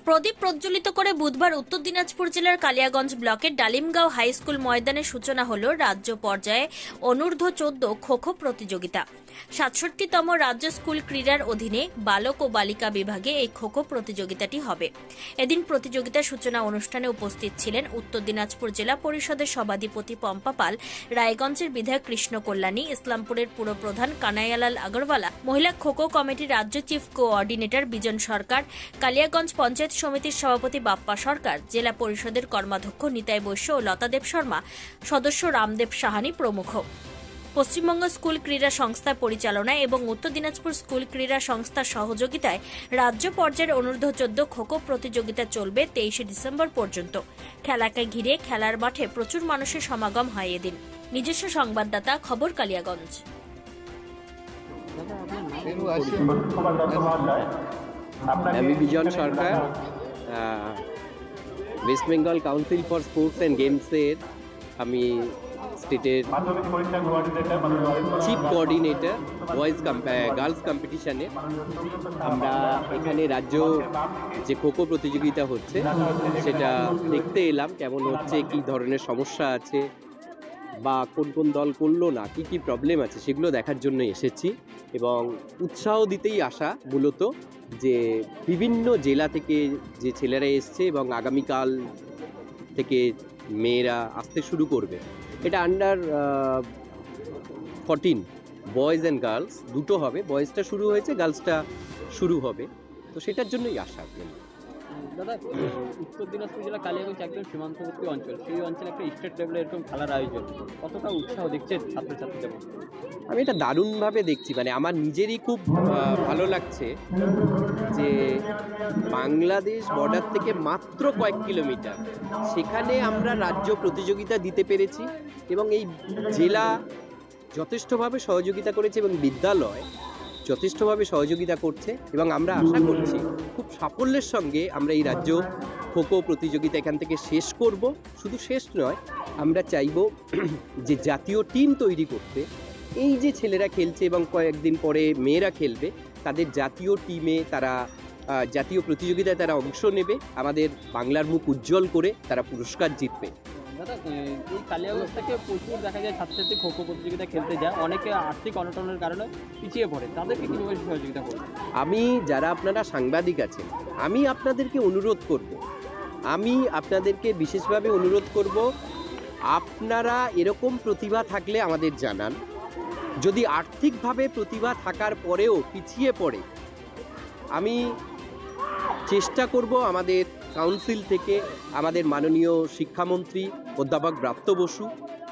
প্রদীপ প্রজ্বলিত করে বুধবার উত্তর দিনাজপুর জেলার কালিয়াগঞ্জ ব্লকের ডালিমগাঁও হাই স্কুল ময়দানে সূচনা হল রাজ্য পর্যায়ে অনূর্ধ্ব 14 খো-খো প্রতিযোগিতা। ৬৭তম রাজ্য স্কুল ক্রীড়ার অধীনে বালক ও বালিকা বিভাগে এই খো-খো প্রতিযোগিতাটি হবে। এদিন প্রতিযোগিতার সূচনা অনুষ্ঠানে উপস্থিত ছিলেন উত্তর দিনাজপুর জেলা পরিষদের সভাধিপতি পম্পা পাল, রায়গঞ্জের বিধায়ক কৃষ্ণ কল্যাণী, ইসলামপুরের পুরপ্রধান কানাইয়ালাল আগরওয়ালা, মহিলা খো-খো কমিটির রাজ্য চিফ কোঅর্ডিনেটর বিজন সরকার, কালিয়াগঞ্জ পঞ্চায়েত সমিতির সভাপতি বাপ্পা সরকার, জেলা পরিষদের কর্মাধ্যক্ষ নিতাই বৈশ্য ও লতাদেব শর্মা, সদস্য রামদেব সাহানি প্রমুখ। পশ্চিমবঙ্গ স্কুল ক্রীড়া সংস্থার পরিচালনায় এবং উত্তর দিনাজপুর স্কুল ক্রীড়া সংস্থার সহযোগিতায় রাজ্য পর্যায়ের অনূর্ধ্ব 14 খো-খো প্রতিযোগিতা চলবে 23শে ডিসেম্বর পর্যন্ত। খেলাকে ঘিরে খেলার মাঠে প্রচুর মানুষের সমাগম হয় এদিন। নিজস্ব সংবাদদাতা, খবর কালিয়াগঞ্জ। আমি Bijan Sarkar, west Bengal council for sports and গেমসের আমি স্টেটের চিফ কোঅর্ডিনেটর গার্লস কম্পিটিশনে। আমরা এখানে রাজ্য যে খোখো প্রতিযোগিতা হচ্ছে সেটা দেখতে এলাম, কেমন হচ্ছে, কী ধরনের সমস্যা আছে বা কোন কোন দল করলো না, কি কি প্রবলেম আছে সেগুলো দেখার জন্য এসেছি এবং উৎসাহ দিতেই আসা মূলত, যে বিভিন্ন জেলা থেকে যে ছেলেরা এসছে এবং আগামীকাল থেকে মেয়েরা আসতে শুরু করবে। এটা আন্ডার 14 বয়েজ অ্যান্ড গার্লস দুটো হবে, বয়েজটা শুরু হয়েছে, গার্লসটা শুরু হবে, তো সেটার জন্যই আসা। দাদা, উত্তর দিনাজপুর জেলা কালিয়াগঞ্জ একদম সীমান্তবর্তী অঞ্চল, সেই অঞ্চলে একটা স্টেট লেভেলে এরকম খেলার আয়োজন, কতটা উৎসাহ দেখছেন ছাত্রছাত্রীদের? আমি এটা দারুণভাবে দেখছি, মানে আমার নিজেরই খুব ভালো লাগছে যে বাংলাদেশ বর্ডার থেকে মাত্র কয়েক কিলোমিটার, সেখানে আমরা রাজ্য প্রতিযোগিতা দিতে পেরেছি এবং এই জেলা যথেষ্টভাবে সহযোগিতা করেছে এবং বিদ্যালয় যথেষ্টভাবে সহযোগিতা করছে এবং আমরা আশা করছি খুব সাফল্যের সঙ্গে আমরা এই রাজ্য খোখো প্রতিযোগিতা এখান থেকে শেষ করব। শুধু শেষ নয়, আমরা চাইব যে জাতীয় টিম তৈরি করতে। এই যে ছেলেরা খেলছে এবং কয়েকদিন পরে মেয়েরা খেলবে, তাদের জাতীয় টিমে তারা জাতীয় প্রতিযোগিতায় তারা অংশ নেবে, আমাদের বাংলার মুখ উজ্জ্বল করে তারা পুরস্কার জিতবে। দাদা, এই কালিয়াগঞ্জ থেকে প্রচুর দেখা যায় ছাত্রছাত্রী খোখো প্রতিযোগিতা খেলতে যায়, অনেকে আর্থিক অনটনের কারণে পিছিয়ে পড়ে, তাদেরকে কীভাবে সহযোগিতা করবে? আমি, যারা আপনারা সাংবাদিক আছেন, আমি আপনাদেরকে অনুরোধ করব, আমি আপনাদেরকে বিশেষভাবে অনুরোধ করব, আপনারা এরকম প্রতিভা থাকলে আমাদের জানান। যদি আর্থিকভাবে প্রতিভা থাকার পরেও পিছিয়ে পড়ে, আমি চেষ্টা করব আমাদের কাউন্সিল থেকে, আমাদের মাননীয় শিক্ষামন্ত্রী অধ্যাপক ব্রাত্য বসু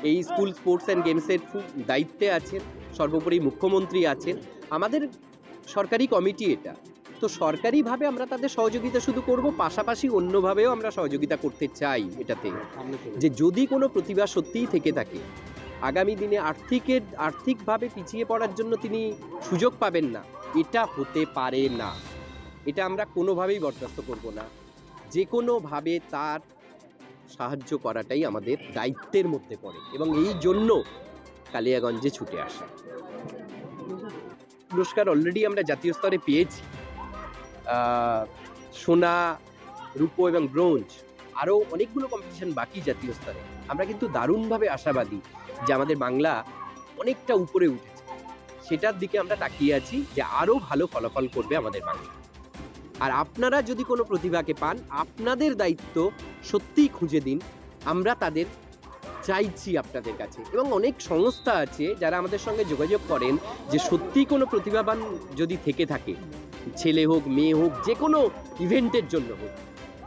এই স্কুল স্পোর্টস অ্যান্ড গেমসের দায়িত্বে আছেন, সর্বোপরি মুখ্যমন্ত্রী আছেন, আমাদের সরকারি কমিটি এটা, তো সরকারিভাবে আমরা তাদের সহযোগিতা শুধু করব, পাশাপাশি অন্যভাবেও আমরা সহযোগিতা করতে চাই এটাতে, যে যদি কোনো প্রতিভা সত্যিই থেকে থাকে, আগামী দিনে আর্থিকভাবে পিছিয়ে পড়ার জন্য তিনি সুযোগ পাবেন না, এটা হতে পারে না। এটা আমরা কোনোভাবেই বরদাস্ত করব না। যে কোনোভাবে তার সাহায্য করাটাই আমাদের দায়িত্বের মধ্যে পড়ে এবং এই জন্য কালিয়াগঞ্জে ছুটে আসা। পুরস্কার অলরেডি আমরা জাতীয় স্তরে পেয়েছি, সোনা, রূপো এবং ব্রোঞ্জ, আরও অনেকগুলো কম্পিটিশন বাকি জাতীয় স্তরে। আমরা কিন্তু দারুণভাবে আশাবাদী যে আমাদের বাংলা অনেকটা উপরে উঠেছে, সেটার দিকে আমরা তাকিয়ে আছি যে আরও ভালো ফলাফল করবে আমাদের বাংলা। আর আপনারা যদি কোনো প্রতিভাকে পান, আপনাদের দায়িত্ব সত্যিই খুঁজে দিন, আমরা তাদের চাইছি আপনাদের কাছে। এবং অনেক সংস্থা আছে যারা আমাদের সঙ্গে যোগাযোগ করেন যে সত্যিই কোনো প্রতিভাবান যদি থেকে থাকে, ছেলে হোক মেয়ে হোক, যে কোনো ইভেন্টের জন্য হোক,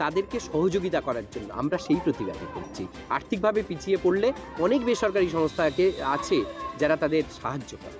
তাদেরকে সহযোগিতা করার জন্য আমরা সেই প্রতিভাকে করছি। আর্থিকভাবে পিছিয়ে পড়লে অনেক বেসরকারি সংস্থাকে আছে যারা তাদের সাহায্য করে।